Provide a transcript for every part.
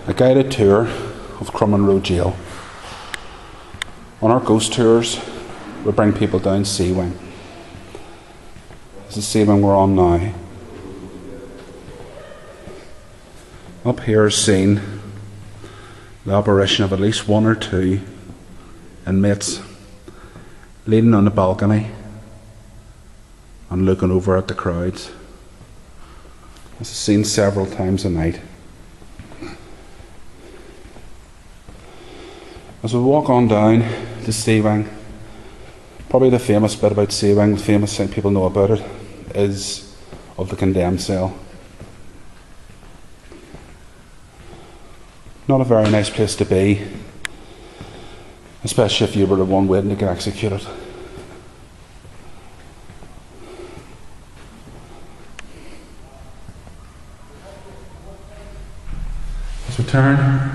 a guided tour of Crumlin Road Jail. On our ghost tours, we bring people down C Wing. This is C Wing we're on now. Up here is seen the apparition of at least one or two inmates leaning on the balcony and looking over at the crowds. This is seen several times a night. As we walk on down to C Wing, probably the famous bit about C Wing, the famous thing people know about it, is of the condemned cell. Not a very nice place to be, especially if you were the one waiting to get executed. As we turn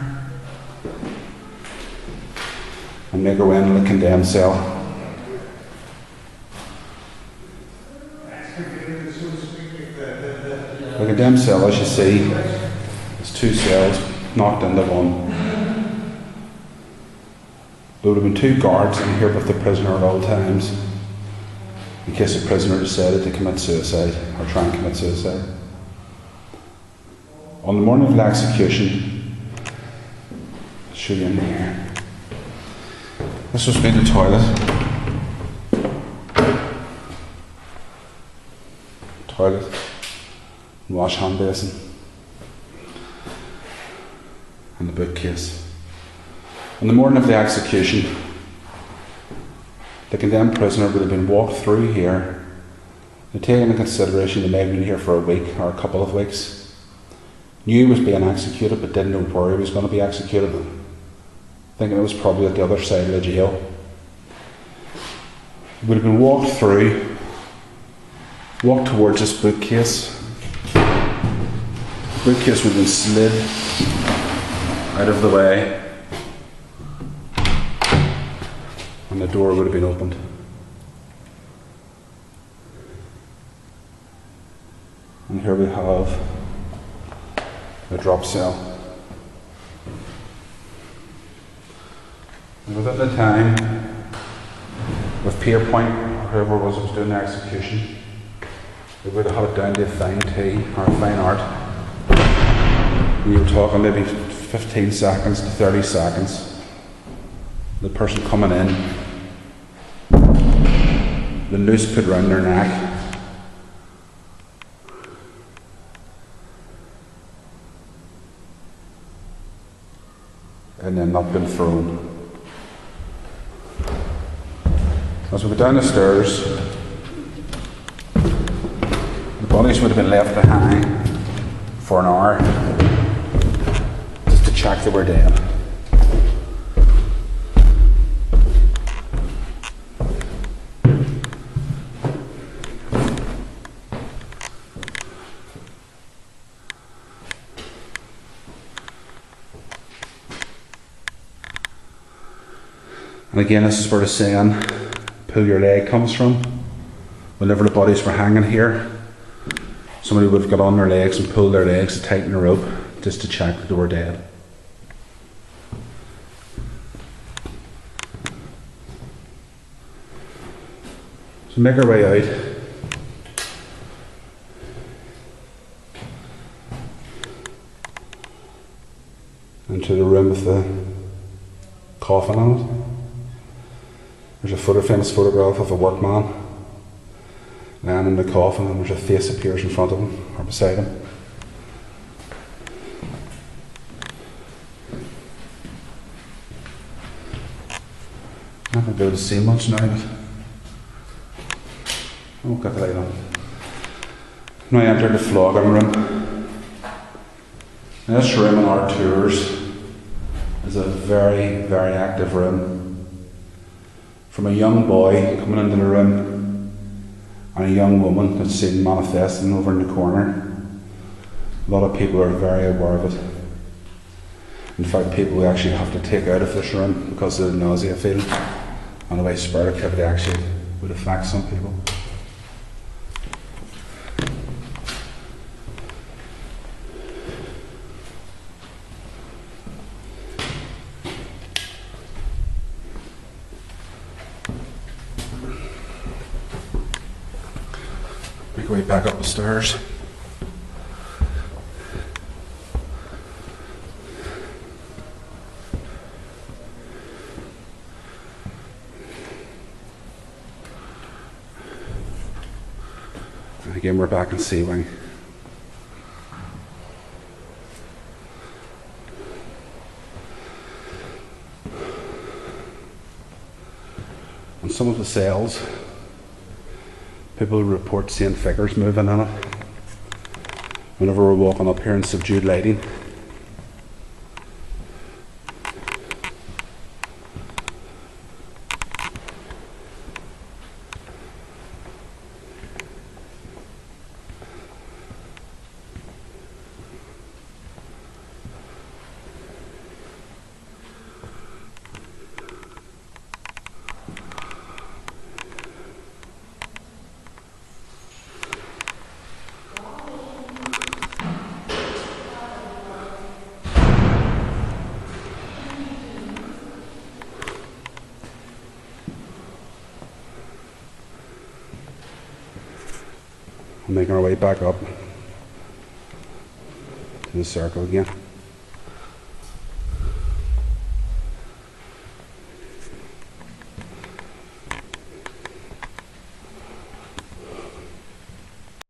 and make our way into the condemned cell, the condemned cell, as you see, is two cells knocked into one. There would have been two guards in here with the prisoner at all times, in case the prisoner decided to commit suicide or try and commit suicide. On the morning of the execution, I'll show you in here. This was been the toilet, and wash hand basin, and the bookcase. On the morning of the execution, the condemned prisoner would have been walked through here. They take into consideration they may have been here for a week or a couple of weeks. Knew he was being executed but didn't know where he was going to be executed, thinking it was probably at the other side of the jail. He would have been walked through, walked towards this bookcase. The bookcase would have been slid out of the way, and the door would have been opened. And here we have the drop cell. And within the time, with Pierpoint, or whoever it was doing the execution, they would have had it down to a fine tea or a fine art. We were talking maybe 15 seconds to 30 seconds. The person coming in, the noose put round their neck, and then not been thrown. As we go down the stairs, the bodies would have been left behind for an hour just to check they were dead. And again, this is where the saying, pull your leg, comes from. Whenever the bodies were hanging here, somebody would have got on their legs and pulled their legs to tighten the rope just to check that they were dead. So make our way out. Into the room with the coffin on it. There's a famous photograph of a workman lying in the coffin, and there's a face appears in front of him or beside him. I'm not going to be able to see much now, but I won't get the light on. Now I enter the flogging room. Now this room in our tours is a very, very active room. From a young boy coming into the room and a young woman that's seen manifesting over in the corner, a lot of people are very aware of it. In fact, people we actually have to take out of this room because of the nausea feeling and the way spirit activity actually would affect some people. Make our way back up the stairs. And again, we're back in C wing. On some of the cells, people report seeing figures moving in it. Whenever we're walking up here in subdued lighting. Making our way back up to the circle again.